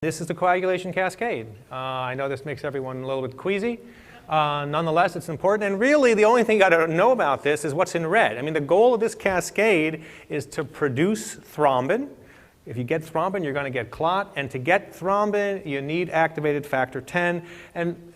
This is the coagulation cascade. I know this makes everyone a little bit queasy. Nonetheless, it's important. And really, the only thing you got to know about this is what's in red. I mean, the goal of this cascade is to produce thrombin. If you get thrombin, you're going to get clot. And to get thrombin, you need activated factor 10. And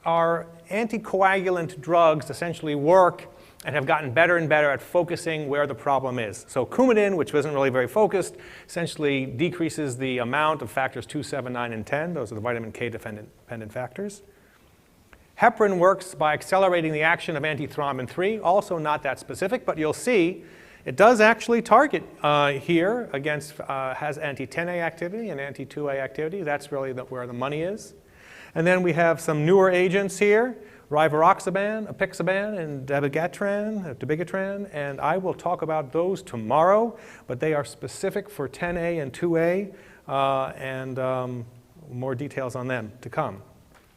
our anticoagulant drugs essentially work and have gotten better and better at focusing where the problem is. So Coumadin, which wasn't really very focused, essentially decreases the amount of factors 2, 7, 9, and 10. Those are the vitamin K dependent factors. Heparin works by accelerating the action of antithrombin 3, also not that specific, but you'll see it does actually target here against, has anti-10A activity and anti-2A activity. That's really where the money is. And then we have some newer agents here. Rivaroxaban, apixaban, and dabigatran, and I will talk about those tomorrow, but they are specific for 10A and 2A, and more details on them to come.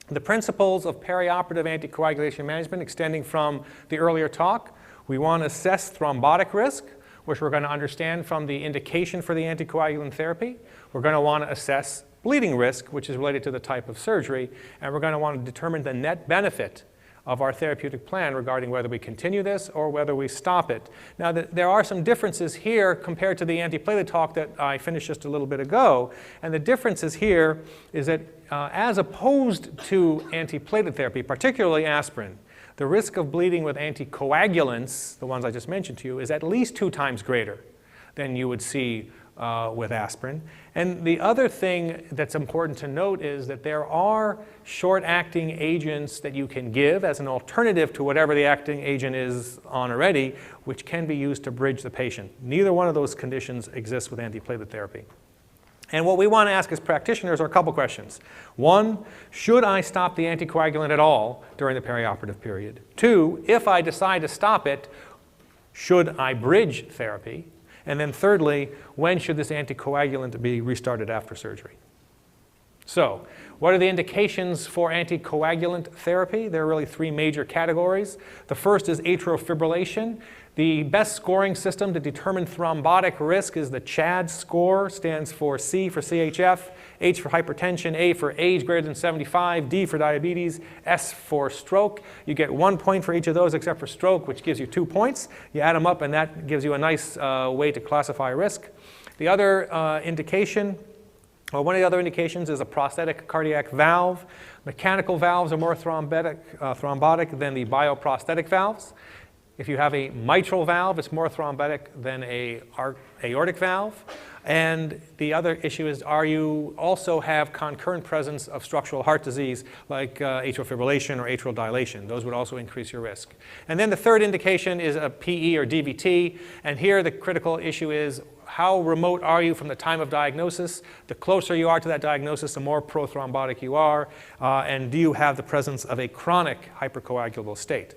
The principles of perioperative anticoagulation management extending from the earlier talk. We want to assess thrombotic risk, which we're going to understand from the indication for the anticoagulant therapy. We're going to want to assess bleeding risk, which is related to the type of surgery, and we're going to want to determine the net benefit of our therapeutic plan regarding whether we continue this or whether we stop it. Now, there are some differences here compared to the antiplatelet talk that I finished just a little bit ago, and the differences here is that as opposed to antiplatelet therapy, particularly aspirin, the risk of bleeding with anticoagulants, the ones I just mentioned to you, is at least 2 times greater than you would see with aspirin. And the other thing that's important to note is that there are short-acting agents that you can give as an alternative to whatever the acting agent is on already, which can be used to bridge the patient. Neither one of those conditions exists with antiplatelet therapy. And what we want to ask as practitioners are a couple questions. 1, should I stop the anticoagulant at all during the perioperative period? 2, if I decide to stop it, should I bridge therapy? And then thirdly, when should this anticoagulant be restarted after surgery? So, what are the indications for anticoagulant therapy? There are really 3 major categories. The first is atrial fibrillation. The best scoring system to determine thrombotic risk is the CHADS score, stands for C for CHF, H for hypertension, A for age greater than 75, D for diabetes, S for stroke. You get 1 point for each of those except for stroke, which gives you 2 points. You add them up and that gives you a nice way to classify risk. The other indication, well, one of the other indications is a prosthetic cardiac valve. Mechanical valves are more thrombotic than the bioprosthetic valves. If you have a mitral valve, it's more thrombotic than an aortic valve. And the other issue is, are you also have concurrent presence of structural heart disease like atrial fibrillation or atrial dilation? Those would also increase your risk. And then the third indication is a PE or DVT. And here the critical issue is, how remote are you from the time of diagnosis? The closer you are to that diagnosis, the more prothrombotic you are. And do you have the presence of a chronic hypercoagulable state?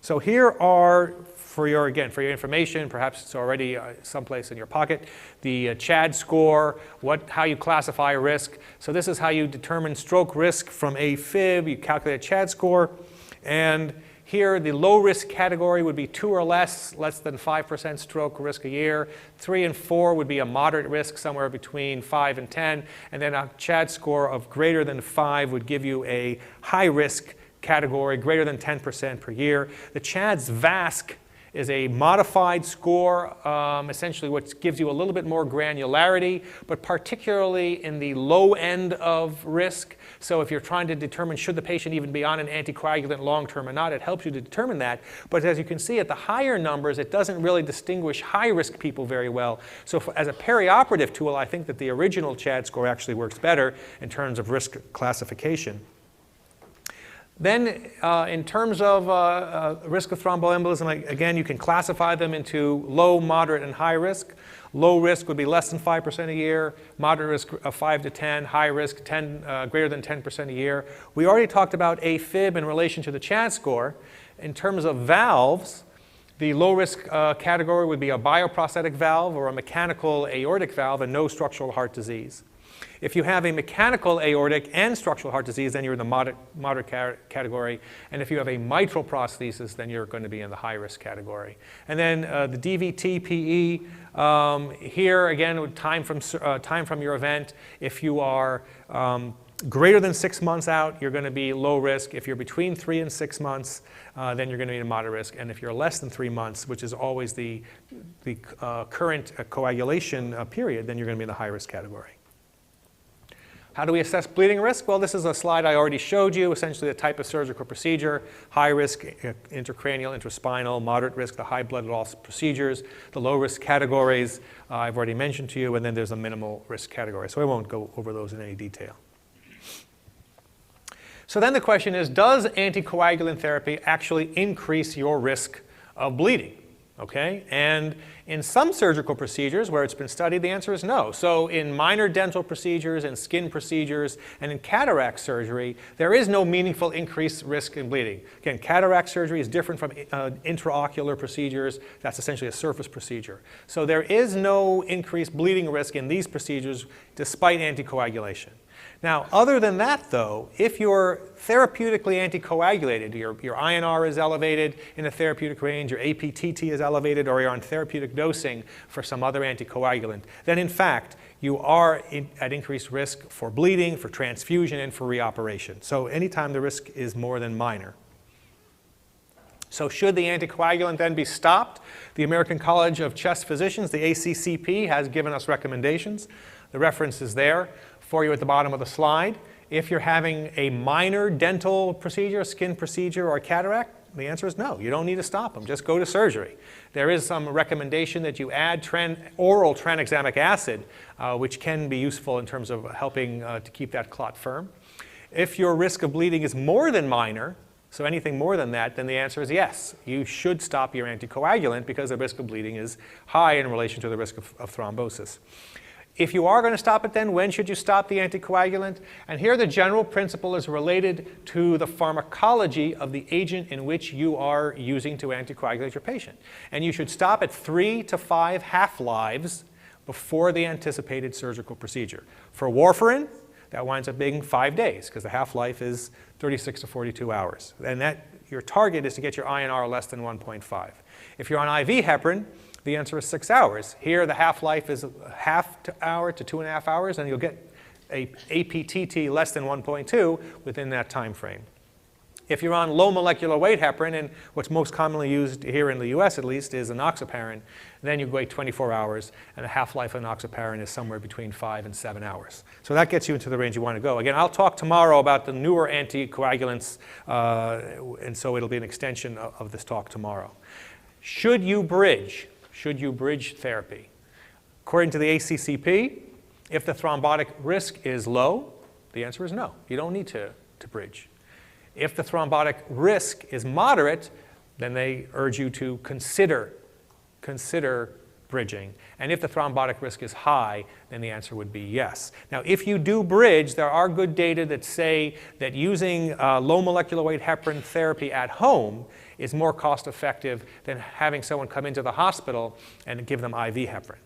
So here are, for your information, perhaps it's already someplace in your pocket, the CHADS score, how you classify risk. So this is how you determine stroke risk from AFib. You calculate a CHADS score. And here, the low risk category would be 2 or less than 5% stroke risk a year. 3 and 4 would be a moderate risk, somewhere between 5 and 10. And then a CHADS score of greater than 5 would give you a high risk category, greater than 10% per year. The CHADS-VASc is a modified score, essentially what gives you a little bit more granularity, but particularly in the low end of risk. So if you're trying to determine should the patient even be on an anticoagulant long-term or not, it helps you to determine that. But as you can see at the higher numbers, it doesn't really distinguish high-risk people very well. So as a perioperative tool, I think that the original CHADS score actually works better in terms of risk classification. Then in terms of risk of thromboembolism, again, you can classify them into low, moderate, and high risk. Low risk would be less than 5% a year, moderate risk of 5 to 10, high risk greater than 10% a year. We already talked about AFib in relation to the CHADS score. In terms of valves, the low risk category would be a bioprosthetic valve or a mechanical aortic valve and no structural heart disease. If you have a mechanical aortic and structural heart disease, then you're in the moderate category. And if you have a mitral prosthesis, then you're going to be in the high risk category. And then the DVT, PE, Here, again, time from your event. If you are greater than 6 months out, you're going to be low risk. If you're between 3 and 6 months, then you're going to be in moderate risk. And if you're less than 3 months, which is always the current coagulation period, then you're going to be in the high risk category. How do we assess bleeding risk? Well, this is a slide I already showed you, essentially the type of surgical procedure, high risk, intracranial, intraspinal, moderate risk, the high blood loss procedures, the low risk categories I've already mentioned to you, and then there's a minimal risk category. So I won't go over those in any detail. So then the question is, does anticoagulant therapy actually increase your risk of bleeding? Okay, and in some surgical procedures where it's been studied, the answer is no. So in minor dental procedures and skin procedures and in cataract surgery, there is no meaningful increased risk in bleeding. Again, cataract surgery is different from intraocular procedures. That's essentially a surface procedure. So there is no increased bleeding risk in these procedures despite anticoagulation. Now, other than that, though, if you're therapeutically anticoagulated, your INR is elevated in a therapeutic range, your APTT is elevated, or you're on therapeutic dosing for some other anticoagulant, then in fact, you are at increased risk for bleeding, for transfusion, and for reoperation. So anytime the risk is more than minor. So should the anticoagulant then be stopped? The American College of Chest Physicians, the ACCP, has given us recommendations. The reference is there for you at the bottom of the slide. If you're having a minor dental procedure, skin procedure, or cataract, the answer is no. You don't need to stop them. Just go to surgery. There is some recommendation that you add oral tranexamic acid, which can be useful in terms of helping to keep that clot firm. If your risk of bleeding is more than minor, so anything more than that, then the answer is yes. You should stop your anticoagulant because the risk of bleeding is high in relation to the risk of thrombosis. If you are going to stop it, then when should you stop the anticoagulant? And here the general principle is related to the pharmacology of the agent in which you are using to anticoagulate your patient. And you should stop at 3 to 5 half-lives before the anticipated surgical procedure. For warfarin, that winds up being 5 days because the half-life is 36 to 42 hours. And your target is to get your INR less than 1.5. If you're on IV heparin, the answer is 6 hours. Here, the half-life is half hour to 2.5 hours, and you'll get a APTT less than 1.2 within that time frame. If you're on low molecular weight heparin, and what's most commonly used here in the US at least is enoxaparin, then you wait 24 hours, and the half-life of enoxaparin is somewhere between 5 and 7 hours. So that gets you into the range you want to go. Again, I'll talk tomorrow about the newer anticoagulants, and so it'll be an extension of this talk tomorrow. Should you bridge therapy? According to the ACCP, if the thrombotic risk is low, the answer is no. You don't need to bridge. If the thrombotic risk is moderate, then they urge you to consider bridging. And if the thrombotic risk is high, then the answer would be yes. Now, if you do bridge, there are good data that say that using low molecular weight heparin therapy at home is more cost effective than having someone come into the hospital and give them IV heparin.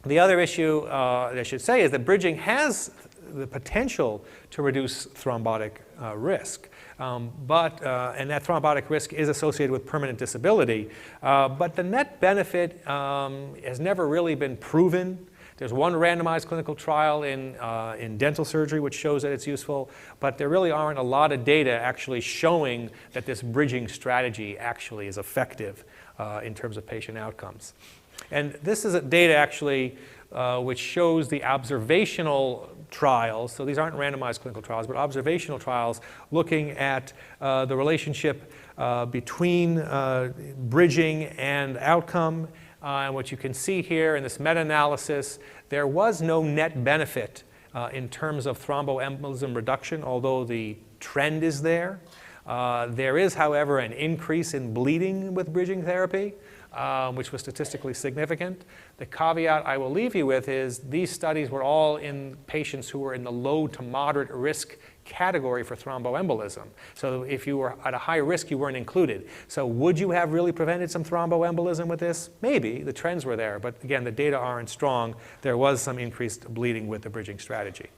The other issue that I should say is that bridging has the potential to reduce thrombotic risk. And that thrombotic risk is associated with permanent disability. But the net benefit has never really been proven. There's one randomized clinical trial in dental surgery which shows that it's useful, but there really aren't a lot of data actually showing that this bridging strategy actually is effective in terms of patient outcomes. And this is data actually which shows the observational trials. So these aren't randomized clinical trials, but observational trials looking at the relationship between bridging and outcome. And what you can see here in this meta-analysis, there was no net benefit in terms of thromboembolism reduction, although the trend is there. There is, however, an increase in bleeding with bridging therapy, which was statistically significant. The caveat I will leave you with is these studies were all in patients who were in the low to moderate risk category for thromboembolism. So if you were at a high risk, you weren't included. So would you have really prevented some thromboembolism with this? Maybe. The trends were there. But again, the data aren't strong. There was some increased bleeding with the bridging strategy.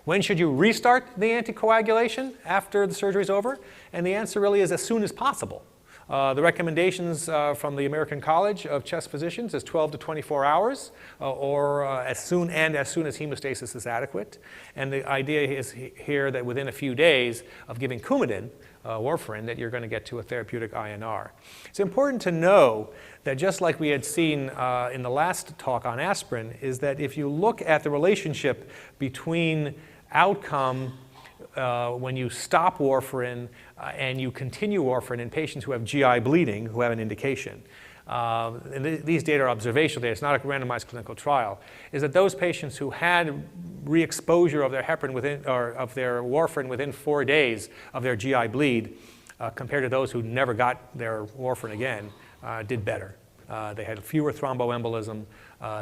When should you restart the anticoagulation after the surgery is over? And the answer really is as soon as possible. The recommendations from the American College of Chest Physicians is 12 to 24 hours, or as soon as hemostasis is adequate. And the idea is here that within a few days of giving Coumadin, warfarin, that you're going to get to a therapeutic INR. It's important to know that just like we had seen in the last talk on aspirin, is that if you look at the relationship between outcome when you stop warfarin and you continue warfarin in patients who have GI bleeding, who have an indication, and these data are observational data, it's not a randomized clinical trial, is that those patients who had re-exposure of their heparin within, or of their warfarin within 4 days of their GI bleed, compared to those who never got their warfarin again, did better. They had fewer thromboembolism,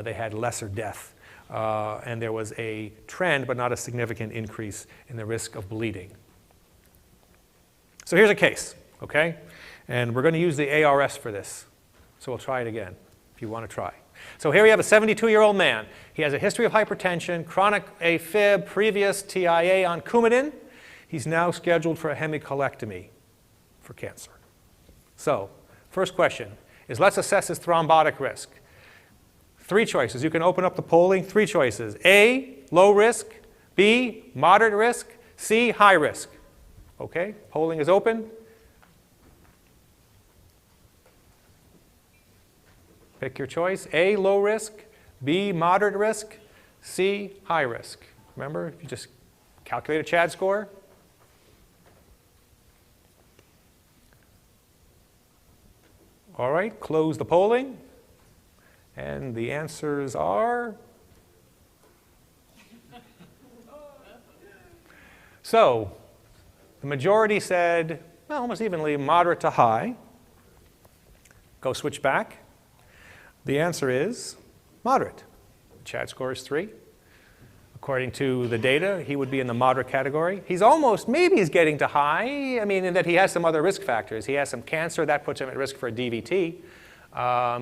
they had lesser death, and there was a trend, but not a significant increase in the risk of bleeding. So here's a case, okay? And we're going to use the ARS for this. So we'll try it again, if you want to try. So here we have a 72-year-old man. He has a history of hypertension, chronic AFib, previous TIA on Coumadin. He's now scheduled for a hemicolectomy for cancer. So, first question is, let's assess his thrombotic risk. 3 choices. You can open up the polling. 3 choices. A, low risk. B, moderate risk. C, high risk. Okay, polling is open. Pick your choice. A, low risk. B, moderate risk. C, high risk. Remember, if you just calculate a CHADS score. All right, close the polling. And the answers are? So, the majority said, well, almost evenly, moderate to high. Go switch back. The answer is moderate. The CHADS score is 3. According to the data, he would be in the moderate category. He's almost, maybe he's getting to high. I mean, in that he has some other risk factors. He has some cancer, that puts him at risk for a DVT.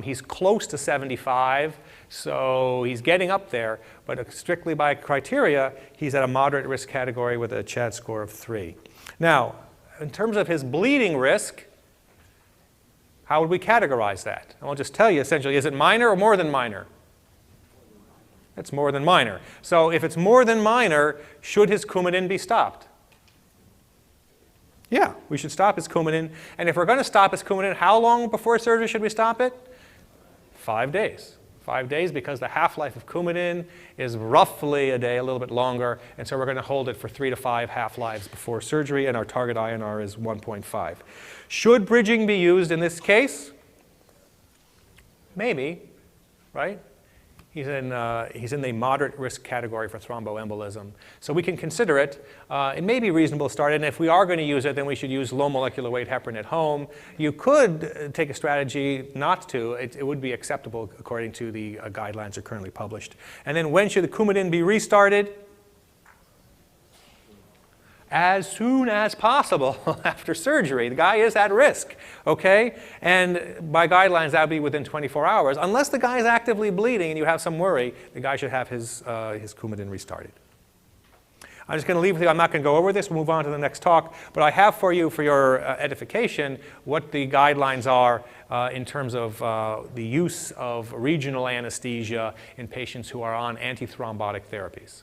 He's close to 75, so he's getting up there. But strictly by criteria, he's at a moderate risk category with a CHADS score of 3. Now, in terms of his bleeding risk, how would we categorize that? I'll just tell you essentially, is it minor or more than minor? It's more than minor. So if it's more than minor, should his Coumadin be stopped? Yeah, we should stop his Coumadin. And if we're going to stop his Coumadin, how long before surgery should we stop it? 5 days. 5 days, because the half-life of Coumadin is roughly a day, a little bit longer. And so we're going to hold it for 3 to 5 half-lives before surgery, and our target INR is 1.5. Should bridging be used in this case? Maybe, right? He's in the moderate risk category for thromboembolism. So we can consider it. It may be reasonable to start it, and if we are going to use it, then we should use low molecular weight heparin at home. You could take a strategy not to. It would be acceptable according to the guidelines that are currently published. And then when should the Coumadin be restarted? As soon as possible after surgery. The guy is at risk, okay? And by guidelines, that would be within 24 hours. Unless the guy is actively bleeding and you have some worry, the guy should have his Coumadin restarted. I'm just going to leave with you. I'm not going to go over this. We'll move on to the next talk. But I have for you, for your edification, what the guidelines are in terms of the use of regional anesthesia in patients who are on antithrombotic therapies.